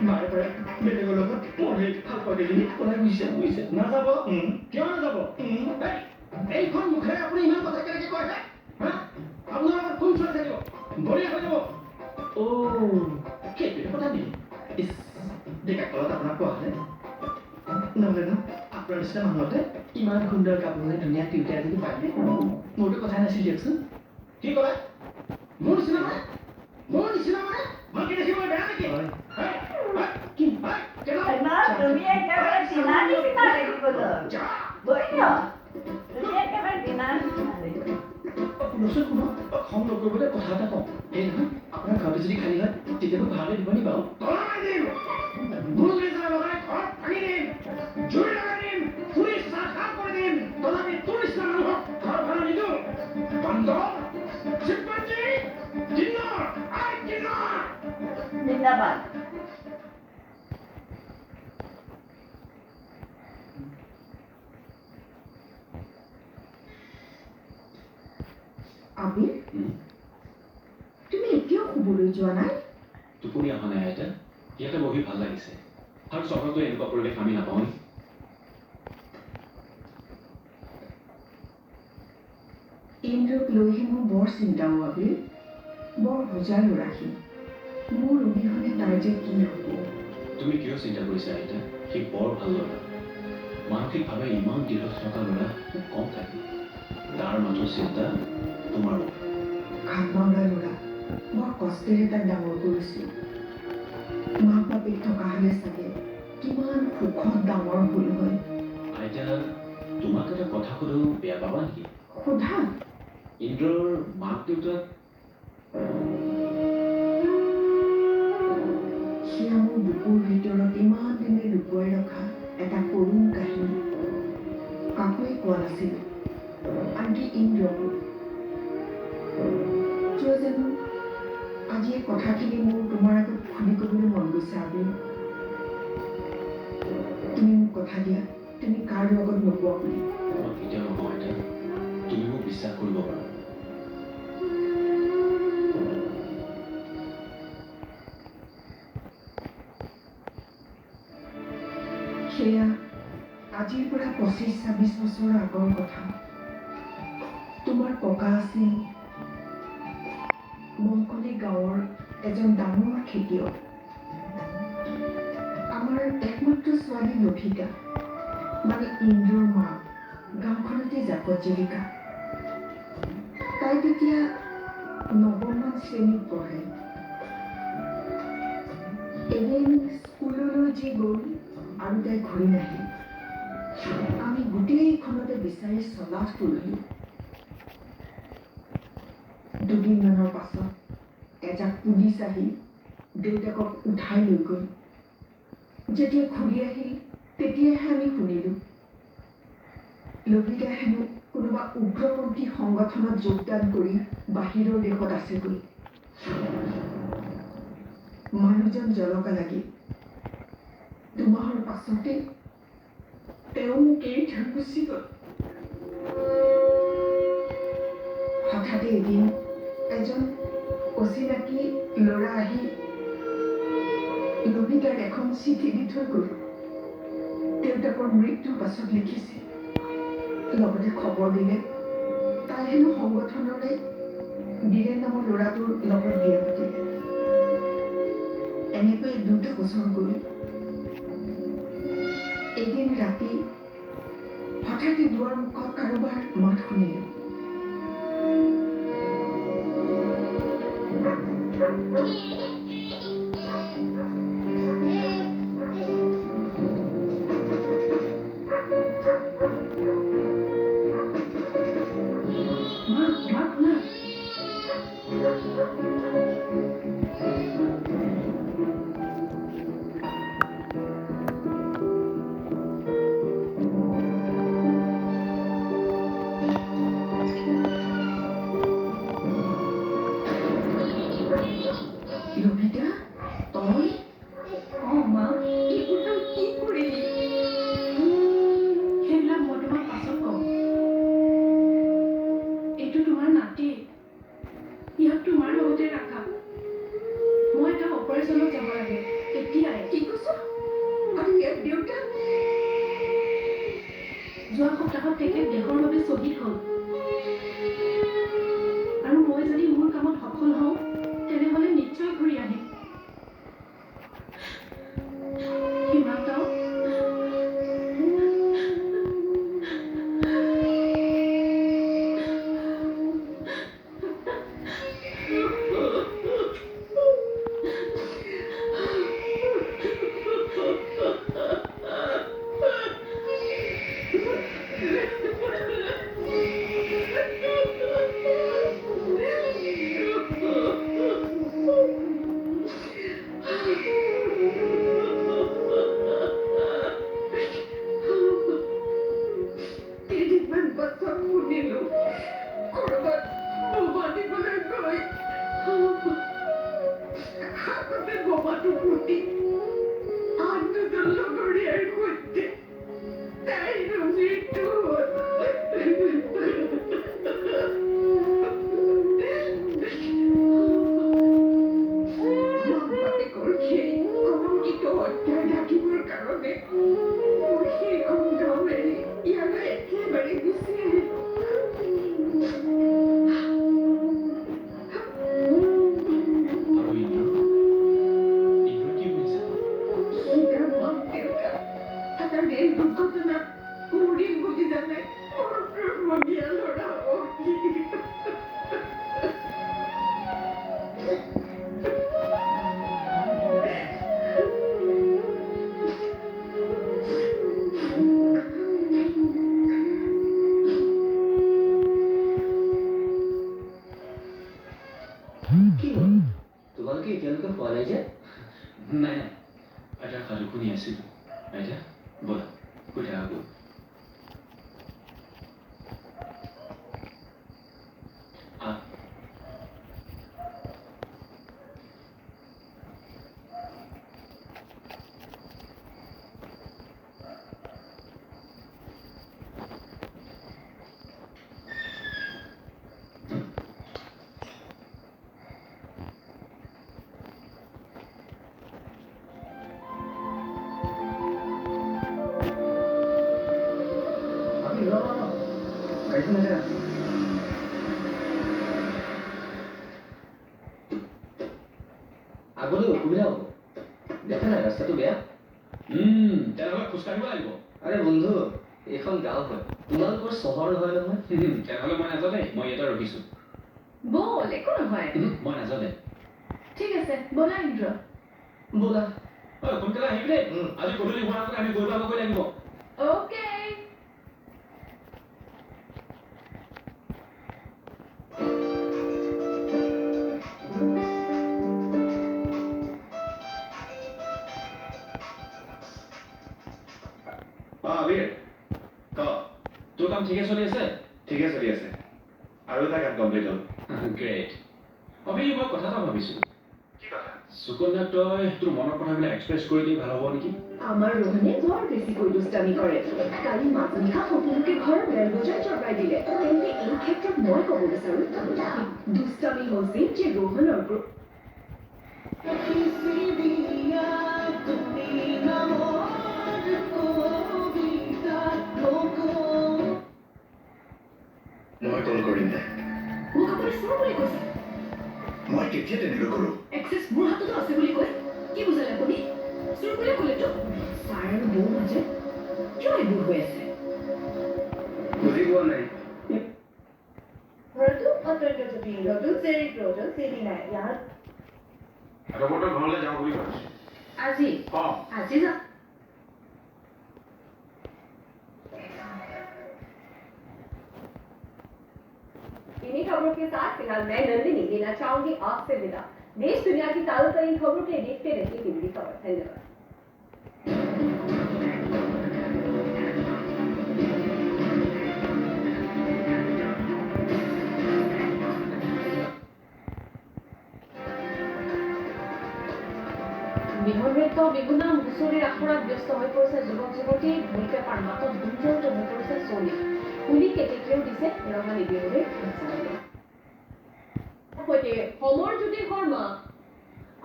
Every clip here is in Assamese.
মায়ে পাৰে বেলেগৰ লগত পঢ়ি ভাল পাতিজনী ওলাই বুজিছে নাযাব কিয় নাযাব এইখন মুখেৰে আপুনি ইমান কথা কেনেকৈ কয় হা আপোনাৰ লগত কোন চলি থাকিব বলীয়া হৈ যাব সেইটোৱে কথা দিয়ে ডেকা কালত আপোনাক কোৱা হ'লে নহ'লে ন আপোনাৰ নিচিনা মানুহতে ইমান সুন্দৰ কাপোৰে ধুনীয়া তিউতা এজনী পাইনে মোৰতো কথা নাছিল দিয়কচোন কি ক'লে মোৰ নিচিনা মানে মই কি দেখিবলৈ বেয়া নেকি তুমি একেবাৰে দিনা নিচিনা লাগিব বৈ ন তুমি একেবাৰে দিনা নিচিনা লাগিব শুনকচোন শুনক খং নকৰিবলৈ কথা এটা কওঁ এই নহয় আপোনাৰ ঘৰটো যদি খালী হয় তেতিয়াতো ভাড়ালৈ দিব নি বাৰু জিন্দাবাদ আবিৰ তুমি এতিয়াও শুবলৈ যোৱা নাই টোপনি অহা নাই আইতা ইয়াতে বহি ভাল লাগিছে আৰু চহৰতো এনেকুৱা পৰিৱেশ আমি নাপাওঁ ইন্দ্ৰক লৈহে মোৰ বৰ চিন্তা আবিৰ বৰ সজাগ ৰাখি মোৰ অবিহনে তাৰ যে কি হ'ব তুমি কিয় চিন্তা কৰিছা আইতা সি বৰ ভাল ল'ৰা মানসিকভাৱে ইমান দৃঢ় থকা ল'ৰা খুব কম থাকে তাৰ মাজৰ চিন্তা তোমাৰ ঘাট মাউৰা ল'ৰা বৰ কষ্টেৰে তাক ডাঙৰ কৰিছোঁ মাক বাপেক থকা হ'লে চাগে কিমান সুখত ডাঙৰ হ'ল হয় আইতা তোমাক এটা কথা সুধো বেয়া পাবা নেকি সোধা ইন্দ্ৰৰ মাক দেউতাক সেয়া মোৰ বুকুৰ ভিতৰত ইমান দিনে লুকুৱাই ৰখা এটা কৰুণ কাহিনী কাকোৱে কোৱা নাছিল আনকি ইন্দ্ৰকো কিয় জানো আজি এই কথাখিনি মোৰ তোমাৰ আগত খুলি ক'বলৈ মন গৈছে আবিৰ তুমি মোক কথা দিয়া তুমি কাৰ লগত নোপোৱা বুলি মই কেতিয়াও নকওঁ আইতা তুমি মোক বিশ্বাস কৰিব পাৰা সেয়া আজিৰ পৰা 25-26 বছৰ আগৰ কথা তোমাৰ ককা আছিল মংকলি গাঁৱৰ এজন ডাঙৰ খেতিয়ক আমাৰ একমাত্ৰ ছোৱালী লভিকা মানে ইন্দ্ৰৰ মা গাঁওখনতে জাকত জিলিকা তাই তেতিয়া 9মান শ্ৰেণীত পঢ়ে এদিন স্কুললৈ যি গ'ল আৰু তাই ঘূৰি নাহিল আমি গোটেইখনতে বিচাৰি চলাচ কৰিলোঁ দুদিনমানৰ পাছত এজাক পুলিচ আহি দেউতাকক উঠাই লৈ গ'ল যেতিয়া ঘূৰি আহিল তেতিয়াহে আমি শুনিলোঁ লভিকাই হেনো কোনোবা উগ্ৰপন্থী সংগঠনত যোগদান কৰি বাহিৰৰ দেশত আছেগৈ মানুহজন জলকা লাগিল 2 মাহৰ পাছতে তেওঁ মোক এৰি থৈ গুচি গ'ল হঠাতে এদিন এজন অচিনাকি ল'ৰা আহি লভিকাক এখন চিঠি দি থৈ গ'ল দেউতাকৰ মৃত্যুৰ পাছত লিখিছে লগতে খবৰ দিলে তাই হেনো সংগঠনৰে বীৰেন নামৰ ল'ৰাটোৰ লগত বিয়া পাতিলে এনেকৈ 2টা বছৰ গ'ল এদিন ৰাতি হঠাতে দুৱাৰ মুখত কাৰোবাৰ মাত শুনিলোঁ দেউতা যোৱা সপ্তাহত তেখেত দেশৰ বাবে শ্বহীদ হ'ল আৰু মই যদি মোৰ কামত সফল হওঁ তেনেহ'লে নিশ্চয় ঘূৰি আহিম সীমান্তও কেইদিনমান পাছত শুনিলোঁ ক'ৰবাত বোমা দিবলৈ গৈ হাততে বোমাটো ফুটি আন দুজন লগৰীয়াৰ সৈতে তাইৰো মৃত্যু হ'ল মাক-বাপেকৰ সেই কলংকিত অধ্যায় ঢাকিবৰ কাৰণে মোৰ সেইখন গাঁও এৰি ইয়ালৈ একেবাৰে গুচি আহিলোঁ আৰু ইন্দ্ৰ কি হৈছে সেইকাৰ মাক দেউতা এটা ৰেল দুৰ্ঘটনাত মৰিল বুলি জানে মোৰ প্ৰেমীয়া ল'ৰা কি হ'ল তোমালোকে এতিয়ালৈকে খোৱা নাই যে নাই আইতাৰ সাধু শুনি আছিলোঁ আইতা ব'লা শুই থাকা গৈ আহ আপনি গাড়িখন আছে আগলৈ অসুবিধা হ'ব দেখা নাই ৰাস্তাটো বেয়া তেনেহ'লে খোজকাঢ়িব লাগিব আৰে বন্ধু এইখন গাঁও হয় তোমালোকৰ চহৰ নহয় নহয় তেনেহ'লে মই নাযাওঁ দেই মই ইয়াতে ৰখিছোঁ ব'ল একো নহয় মই নাযাওঁ দেই ঠিক আছে ব'লা ইন্দ্ৰ ব'লা ঐ সোনকালে আহিবি দেই আজি গধূলি হোৱাৰ আগতে আমি গৈ পাবগৈ লাগিব অ'কে বীৰ ক তোৰ কাম ঠিকে চলি আছে ঠিকে চলি আছে আৰু এটা কাম কমপ্লিট হ'ল গ্ৰেট অভি মই কথা এটা ভাবিছোঁ কি কথা সুকন্যাক তই তোৰ মনৰ কথাবিলাক এক্সপ্ৰেছ কৰি দি ভাল হ'ব নেকি আমাৰ ৰোহনে বৰ বেছিকৈ দুষ্টামি কৰে কালি মাজনিশা সকলোকে ঘৰৰ বেল বজাই জগাই দিলে তেন্তে এই ক্ষেত্ৰত মই ক'ব বিচাৰোঁ দুষ্টামি হৈছিল যে ৰোহনৰ মই কল কৰিম দে মোক আপুনি চোৰ বুলি কৈছে মই কেতিয়া তেনেকৈ কৰোঁ এক্সেছ মোৰ হাততো আছে বুলি কৈ কি বুজালে আপুনি চোৰ বুলি ক'লেতো ছাৰ আৰু বৌৰ মাজত কিয় এইবোৰ হৈ আছে বুজি পোৱা নাই ঘৰতো অত্যন্ত জটিল নতুন চেৰি প্ৰয়োজন চিনি নাই ইয়াত আগতে ঘৰলৈ যাওঁ বুলি ভাবিছোঁ আজি অঁ আজি যাম इन्हीं खबरों के साथ फिलहाल मैं नंदिनी लेना चाहूंगी आपसे विदा देश दुनिया की ताजा तरीन खबरों के लिए देखते रहिए टीवी खबर धन्यवाद বিহনৃত্য বিভিন্ন হুঁচৰিৰ আখৰাত ব্যস্ত হৈ পৰিছে যুৱক যুৱতী ঢোল পেপাৰ মাতত গুঞ্জৰিত হৈ পৰিছে চলি কুলি কেতেকীয়েও দিছে ৰঙালী বিহুৰে সৈতে সমৰ জ্যোতি শৰ্মা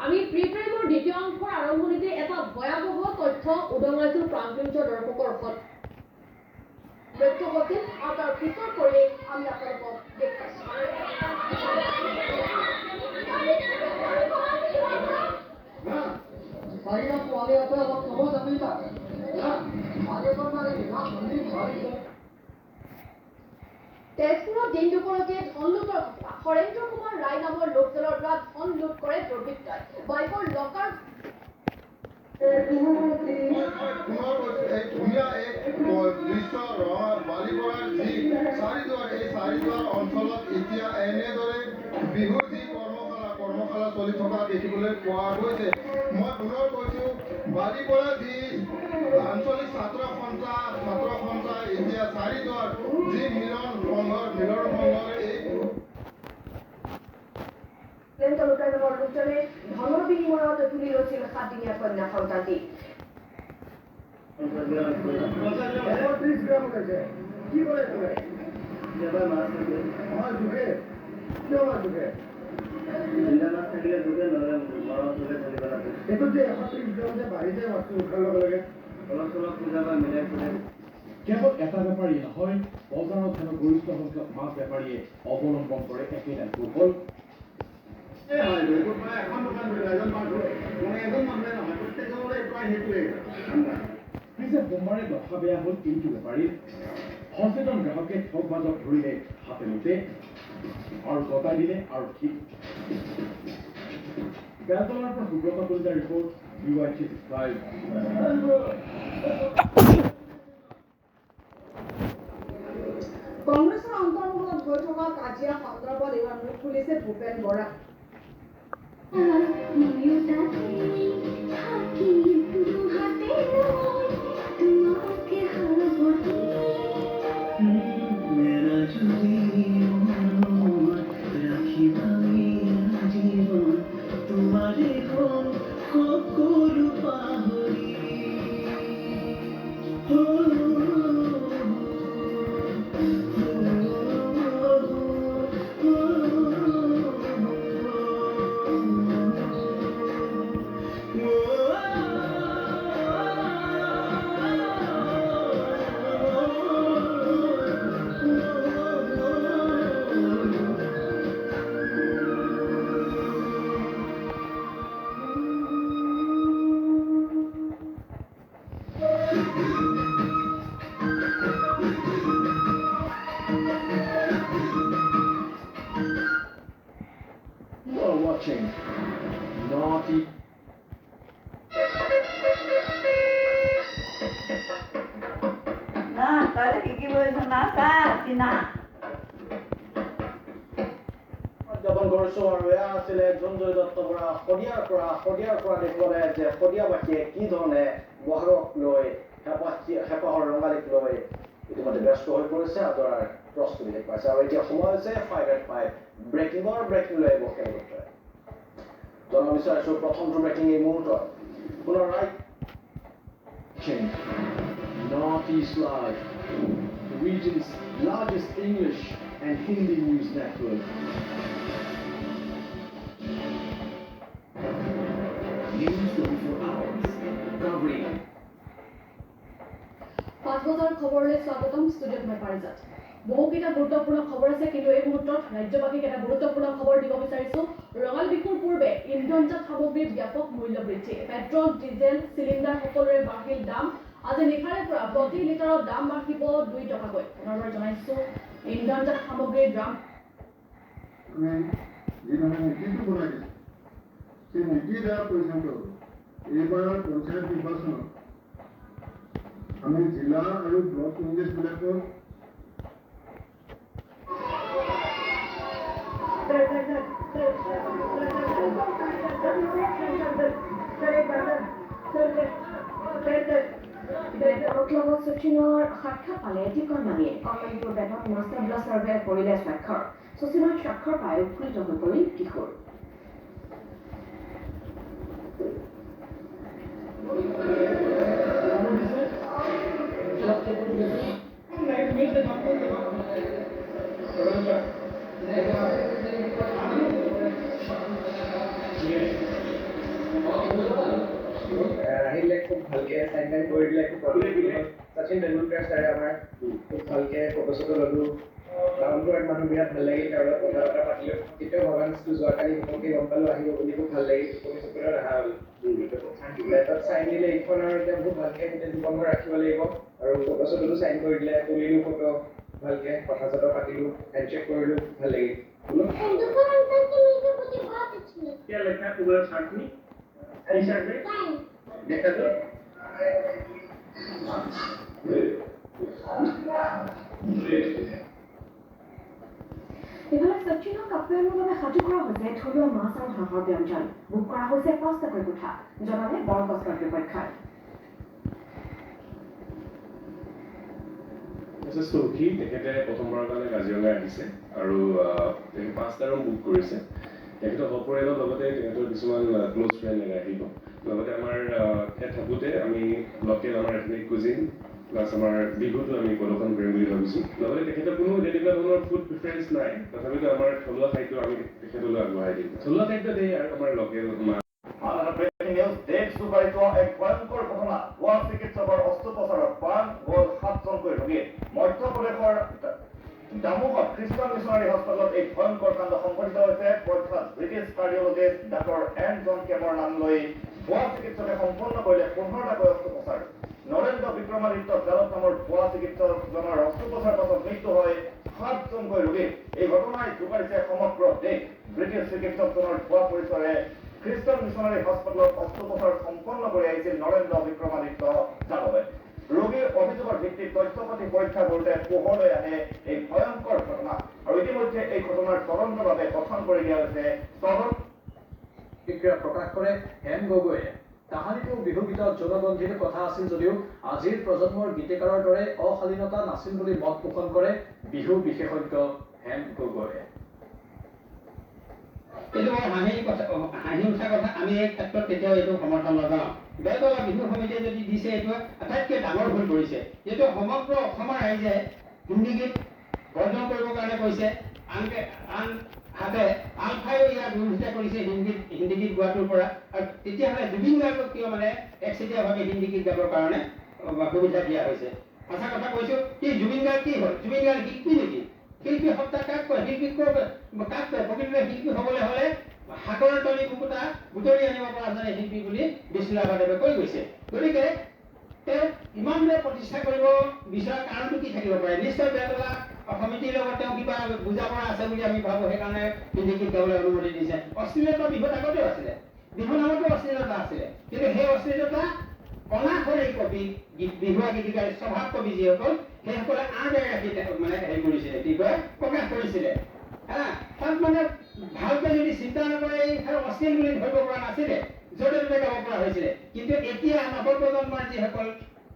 আমি প্ৰিপ্ৰেমৰ দ্বিতীয় অংশৰ আৰম্ভণিতে এটা ভয়াৱহ তথ্য উদঙাইছিল প্ৰান্তিক দৰ্শকৰ ওপৰত মৃত্যু হৈছিল আৰু তাৰ পিছৰ পৰিৱেশ আমি আপোনালোকক দেখুৱাইছোঁ তেজপুৰত দিন দুপৰতে ধন লুটৰ ঘটনা হৰেন্দ্ৰ কুমাৰ ৰায় নামৰ লোকজনৰ পৰা ধন লুট কৰে দুৰ্বৃত্তই বাইকৰ লকাৰ পুনৰ এই ধুনীয়া এক দৃশ্য বালিপৰাৰ যি চাৰিদুৱাৰ এই চাৰিদুৱাৰ অঞ্চলত এতিয়া এনেদৰে বিহুৰ যি কৰ্মশালা চলি থকা দেখিবলৈ পোৱা গৈছে মই পুনৰ কৈছোঁ বালিপৰা যি আঞ্চলিক ছাত্ৰ সন্থা এতিয়া চাৰিদুৱাৰ যি মিলন সংঘৰ এই লুটাই নামৰ লোকজনে ধনৰ বিনিময়ত তুলি লৈছিল 7 দিনীয়া কন্যা সন্তানটি কি কৰে এইটো যে 130 গ্ৰাম যে বাঢ়িছে মাছটো উঠাৰ লগে লগে অলপ চলপ পূজা বা মিলাই কেৱল এটা বেপাৰী নহয় বজাৰত হেনো গৰিষ্ঠ সংখ্যক মাছ বেপাৰীয়ে অৱলম্বন কৰে একেই কৌশল এখন দোকান এজন মানুহে নহয় প্ৰত্যেকৰে প্ৰায় সেইটোৱে পিছে সোমবাৰে দশা বেয়া হ'ল কিন্তু বেপাৰীৰ সচেতন গ্ৰাহকে ঠগবাজক ধৰিলে হাতে লোটে আৰু গতাই দিলে আৰক্ষী বেলতলাৰ পৰা সুব্ৰত কলিতাৰ ৰিপৰ্ট BY365 কংগ্ৰেছৰ অন্তৰ্ভুক্ত হৈ থকা কাজিয়া সন্দৰ্ভত এইবাৰ মুখ খুলিছে Bhupen Bora You are watching Naughty উদযাপন কৰিছো আৰু এয়া আছিলে জঞ্জয় দত্ত বৰা শদিয়াৰ পৰা দেখুৱালে যে শদিয়াবাসীয়ে কি ধৰণে বহাগক লৈ হেঁপাহৰ ৰঙালীক লৈ ইতিমধ্যে ব্যস্ত হৈ পৰিছে আদৰাৰ প্ৰস্তুতি দেখুৱাইছে আৰু এতিয়া সময় হৈছে 5 ব্ৰেকিং লৈ আহিব খেলপথাৰ জনাব বিচাৰিছো প্ৰথমটো ব্ৰেকিং এই মুহূৰ্তত পুনৰ right Northeast Live, the region's largest English and Hindi news network. News 24 hours, covering 5 বজাৰ খবৰলৈ স্বাগতম ষ্টুডিঅ'ত মই পাৰিজাত বহুকেইটা গুৰুত্বপূৰ্ণ খবৰ আছে কিন্তু এই মুহূৰ্তত ৰাজ্যবাসীক এটা গুৰুত্বপূৰ্ণ খবৰ দিব বিচাৰিছো ৰঙালী বিহুৰ পূৰ্বে ইন্ধনজাত সামগ্ৰীৰ ব্যাপক মূল্য বৃদ্ধি পেট্ৰল ডিজেল চিলিণ্ডাৰ সকলোৰে বাঢ়িল দাম আজি নিশাৰে পৰা প্ৰতি লিটাৰৰ দাম বাঢ়িব 2 টকাকৈ পুনৰবাৰ জনাইছো ইন্ধনজাত সামগ্ৰীৰ দাম নীতিটো বনাই দিছে সেই নীতিৰ দ্বাৰা পৰিচালিত হ'ব এইবাৰৰ পঞ্চায়ত নিৰ্বাচনত আমি জিলা আৰু ব্লক কংগ্ৰেছবিলাকৰ শচীনৰ সাক্ষাৎ পালে এটিকৰ মানিয়ে কৰ্মীটোৰ বেগত মাষ্টাৰ ব্লাষ্ট চাৰ্ভে কৰিলে স্বাক্ষৰ শচীনৰ স্বাক্ষৰ পাই উৎফুল্লিত হৈ পৰিল কিশোৰ দিলে খুব ভালকে চাইন টাইন কৰি দিলে একো প্ৰব্লেম নাই শচীন তেণ্ডুলকাৰ ছাৰে আমাৰ খুব ভালকে ফটো চটো ল'লোঁ ডাউন টু আৰ্থ মানুহ বিৰাট ভাল লাগিল তেওঁৰ লগত কথা বতৰা পাতিলোঁ তেতিয়া ভগৱানটো যোৱাকালি ঘপককৈ গম পালোঁ আহিব বুলি খুব ভাল লাগিল টোপনি চকুলত অহা হ'ল লেটত চাইন দিলে এইখন আৰু এতিয়া বহুত ভালকে গোটেই জীৱনভৰ ৰাখিব লাগিব আৰু ফটো চটোটো চাইন কৰি দিলে তুলিলোঁ ফটো ভালকে কথা চটো পাতিলোঁ হেণ্ডশ্বেক কৰিলোঁ ভাল লাগিল क्या लिखा है पूरा साथ में ऐसा में देखा तो ইফালে সচিনক আপ্যায়নৰ বাবে সাজু কৰা হৈছে থলুৱা মাছ আৰু হাঁহৰ ব্যঞ্জন বুক কৰা হৈছে 5টাকৈ কোঠা জনালে বৰগছ কৰ্তৃপক্ষই চৌধুৰী তেখেতে প্ৰথমবাৰৰ কাৰণে কাজিৰঙা আহিছে আৰু তেখেতে 5টা ৰুম বুক কৰিছে তেখেতৰ সপৰিয়ালৰ লগতে তেখেতৰ কিছুমান ক্ল'জ ফ্ৰেণ্ড আহিব লগতে আমাৰ ইয়াত থাকোঁতে আমি লোকেল আমাৰ এথনিক কুজিন প্লাছ আমাৰ বিহুটো আমি প্ৰদৰ্শন কৰিম বুলি ভাবিছোঁ লগতে তেখেতৰ কোনো তেনেকুৱা ধৰণৰ ফুড প্ৰিফাৰেঞ্চ নাই তথাপিতো আমাৰ থলুৱা খাদ্য আমি তেখেতলৈ আগবঢ়াই দিম থলুৱা খাদ্যতেই আৰু আমাৰ লোকেল মাছ দেশ জোকাৰিত এক ভয়ংকৰ ঘটনা হোৱা চিকিৎসকৰ অস্ত্ৰোপচাৰত প্ৰাণ গ'ল 7জনকৈ ৰোগী মধ্যপ্ৰদেশৰ দামোহত খ্ৰীষ্টান মিছনাৰী হস্পিটেলত এই ভয়ংকৰ কাণ্ড সংঘটিত হৈছে প্ৰখ্যাত ব্ৰিটিছ কাৰ্ডিঅলজিষ্ট ডাক্তৰ এন জন কেমৰ নাম লৈ ভুৱা চিকিৎসকে সম্পন্ন কৰিলে 15টাকৈ অস্ত্ৰোপচাৰ নৰেন্দ্ৰ বিক্ৰমাদিত্য জালত নামৰ ভুৱা চিকিৎসকজনৰ অস্ত্ৰোপচাৰ পাছত মৃত্যু হয় 7জনকৈ ৰোগী এই ঘটনাই জোকাৰিছে সমগ্ৰ দেশ ব্ৰিটিছ চিকিৎসকজনৰ ভুৱা পৰিচয়ে খ্ৰীষ্টান মিছনাৰী হস্পিটেলত অস্ত্ৰোপচাৰ সম্পন্ন কৰি আহিছিল নৰেন্দ্ৰ বিক্ৰমাদিত্য যাদৱে ৰোগীৰ অভিযোগৰ ভিত্তিত তথ্য পাতি পৰীক্ষা কৰোঁতে পোহৰলৈ আহে এই ভয়ংকৰ ঘটনা আৰু ইতিমধ্যে এই ঘটনাৰ তদন্তৰ বাবে গঠন কৰি দিয়া হৈছে তদন্ত প্ৰতিক্ৰিয়া প্ৰকাশ কৰে হেম গগৈয়ে তাহানিতো বিহু গীতত জনগন্ধিৰ কথা আছিল যদিও আজিৰ প্ৰজন্মৰ গীতিকাৰৰ দৰে অশালীনতা নাছিল বুলি মত পোষণ কৰে বিহু বিশেষজ্ঞ হেম গগৈয়ে এইটো হাঁহি উঠা কথা আমি এই ক্ষেত্ৰত কেতিয়াও এইটো সমৰ্থন নজনাওঁ বেলতলা বিহু সমিতিয়ে যদি দিছে এইটো আটাইতকৈ ডাঙৰ ভুল কৰিছে যিহেতু সমগ্ৰ অসমৰ ৰাইজে হিন্দী গীত বৰ্জন কৰিবৰ কাৰণে কৈছে আনহাতে আলফাইও ইয়াৰ বিৰোধিতা কৰিছে হিন্দী গীত গোৱাটোৰ পৰা আৰু তেতিয়াহ'লে জুবিন গাৰ্গক কিয় মানে একচেটিয়াভাৱে হিন্দী গীত গাবৰ কাৰণে সুবিধা দিয়া হৈছে সঁচা কথা কৈছোঁ কি জুবিন গাৰ্গ কি হ'ল জুবিন গাৰ্গ শিল্পী নেকি শিল্পী সত্তা কাক কয় শিল্পী কাক কয় প্ৰকৃততে শিল্পী হ'বলৈ হ'লে সাগৰৰ তলি বুকুটা বুটলি আনিব পৰা যায় শিল্পী বুলি বিষ্ণুৰাভাদেৱে কৈ গৈছে গতিকে তেওঁ ইমানদৰে প্ৰতিষ্ঠা কৰিব বিচৰা কাৰণটো কি থাকিব পাৰে নিশ্চয় বেলতলা সমিতিৰ লগত তেওঁ কিবা বুজা পৰা আছে বুলি আমি ভাবোঁ সেইকাৰণে হিন্দী গীত গাবলৈ অনুমতি দিছে অশ্লীলতা বিহুত আগতেও আছিলে বিহু নামতো অশ্লীলতা আছিলে কিন্তু সেই অশ্লীলতা অনাসৰে কবি বিহুৱা গীতিকাৰ স্বভাৱ কবি যিসকল সেইসকলে আঁতৰাই ৰাখি মানে হেৰি কৰিছিলে কি কয় প্ৰকাশ কৰিছিলে তাত মানে ভালকৈ যদি চিন্তা নকৰে এই অশ্লীল বুলি ধৰিব পৰা নাছিলে য'তে ত'তে গাব পৰা হৈছিলে কিন্তু এতিয়া নৱপ্ৰজন্মৰ যিসকল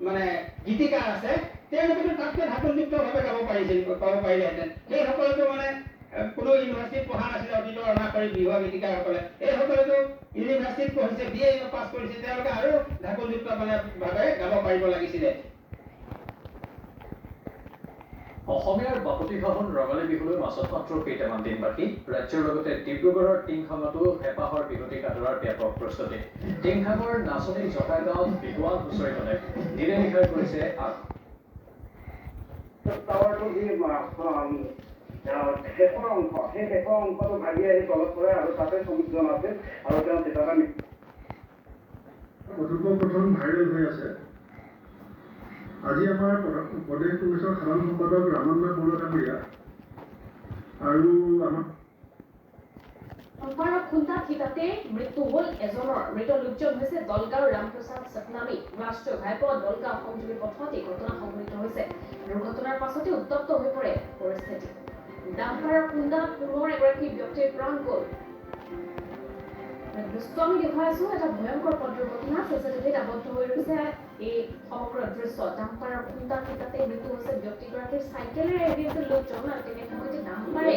মানে গীতিকাৰ আছে তেওঁলোকেতো তাতকৈ ঢাকনযুক্তভাৱে গাব পাৰিলেহেঁতেন সেইসকলেতো মানে কোনো ইউনিভাৰ্চিটিত পঢ়া নাছিলে অতীতৰ অনাসৰি বিহুৱা গীতিকাৰসকলে এইসকলেতো ইউনিভাৰ্চিটিত পঢ়িছে BA পাছ কৰিছে তেওঁলোকে আৰু ঢাকনযুক্ত মানে ভাৱে গাব পাৰিব লাগিছিলে অসমীয়াৰ বাপতিসাহোন ৰঙালী বিহুলৈ মাছত মাত্ৰ কেইটামান দিন বাকী ৰাজ্যৰ লগতে ডিব্ৰুগড়ৰ টিংখাঙতো হেঁপাহৰ বিহুটিক আদৰাৰ ব্যাপক প্ৰস্তুতি টিংখাঙৰ নাচনী জকাইগাঁৱত বিহুৱান হুঁচৰি দলে দিনে নিশাই কৰিছে শেষৰ অংশ সেই শেষৰ অংশটো ভাগি আহি তলত পৰে আৰু তাতে শ্ৰমিকজন আছিল আৰু তেওঁ কেতিয়াবা কথোপকথন ভাইৰেল হৈ আছে আজি আমাৰ প্ৰদেশ কংগ্ৰেছৰ সাধাৰণ সম্পাদক ৰামানন্দ বৰুৱা আৰু আমাৰ সম্পাদক খুন্দা থিতাতে মৃত্যু হ'ল এজনৰ মৃত লোকজন হৈছে দলগাঁও ৰামপ্ৰসাদ সতনামী ৰাষ্ট্ৰীয় ঘাইপথ দলগাঁও সংযোগী পথত এই ঘটনা সংঘটিত হৈছে দুৰ্ঘটনাৰ পাছতে উত্তপ্ত হৈ পৰে পৰিস্থিতি ডাম্পাৰৰ খুন্দাত পুনৰ এগৰাকী ব্যক্তিৰ প্ৰাণ গ'ল দৃশ্য আমি দেখুৱাইছো এটা ভয়ংকৰ পথ দুৰ্ঘটনা চিচিটিভিত আবদ্ধ হৈ ৰৈছে এই সমগ্ৰ দৃশ্য ডাম্পাৰৰ খুন্দাত থিতাতে মৃত্যু হৈছে ব্যক্তিগৰাকীৰ চাইকেলেৰে আহি আছিল লোকজন আৰু তেনে সময়তে ডাম্পাৰে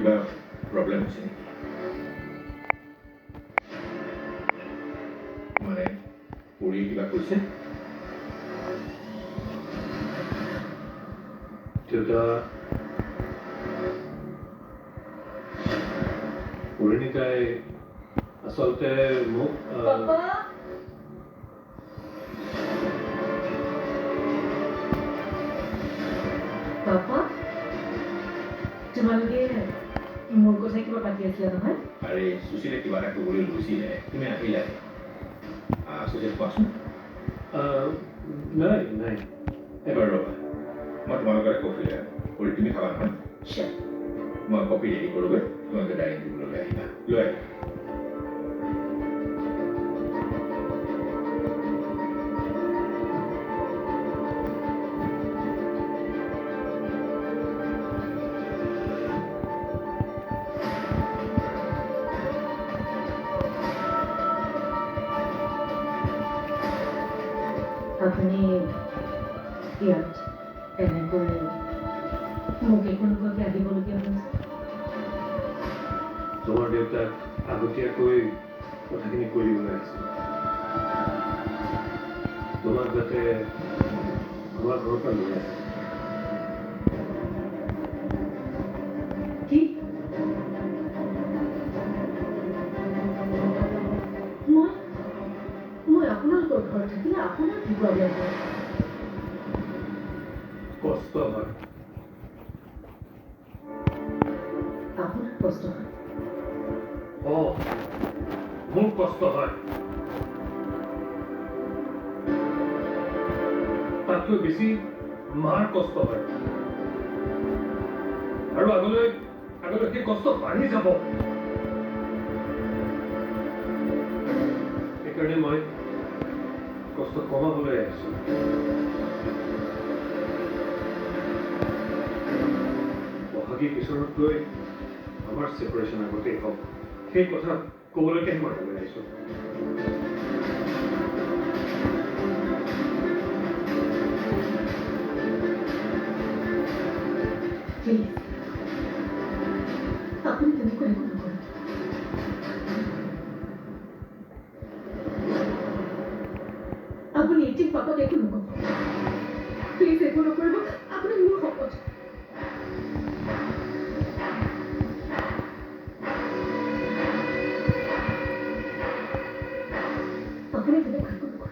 কিবা প্ৰব্লেম হৈছে নেকি মানে পৰি কিবা কৈছে দেউতা পৰিণীতাই আচলতে মোক পাপা তোমালোকে মোৰ কথা কিবা পাতি আছিলা নহয় আৰে সুশীলে কিবা এটা ক'বলৈ লৈছিলে তুমি আহিলা সুশীল কোৱাচোন নাই নাই এবাৰ ৰ'বা মই তোমালোকৰ কফি লৈ কৰি তুমি খাবা নহয় মই কফি ৰেডি কৰোঁগৈ তোমালোকে ডাইনিং টেবুললৈ আহিবা লৈ আহিবা আপুনি ইয়াত এনেকৈ মোক একো নোকোৱাকৈ আহিবলগীয়া হৈছে তোমাৰ দেউতাক আগতীয়াকৈ কথাখিনি কৈ দিবলৈ আহিছিল তোমাক যাতে আমাৰ ঘৰৰ পৰা লৈ আহে কি মই আপোনালোকৰ ঘৰত থাকিলে আপোনাৰ কি প্ৰব্লেম হয় কষ্ট হয় আপোনাৰ কষ্ট হয় মোৰ কষ্ট হয় তাতকৈ বেছি মাৰ কষ্ট হয় আৰু আগলৈ সেই কষ্ট বাঢ়ি যাব সেইকাৰণে মই কষ্ট কমাবলৈ আহিছো বহাগী পিছৰতকৈ আমাৰ ছেপাৰেশ্যন আগতেই হওক সেই কথা ক'বলৈকে মই ওলাই আহিছোঁ আপুনি তেনেকৈ একো নকৰে আপুনি এটি পাপক একো নকব প্লিজ একো নকৰিব আপুনি মোৰ শপত আপুনি বেলেগ একো নকৰিব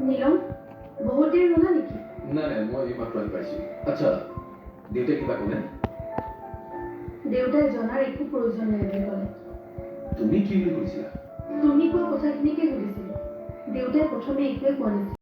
নীলম বহুত দেৰি হ'লা নেকি নাই মই এই মাত্ৰ আহি পাইছোঁ আচ্ছা দেউতাই কিবা ক'লে দেউতাই জনাৰ একো প্ৰয়োজন নাই বুলি ক'লে তুমি কি বুলি কৈছিলা তুমি কোৱা কথাখিনিকে সুধিছিলোঁ দেউতাই প্ৰথমে একোৱে কোৱা নাছিল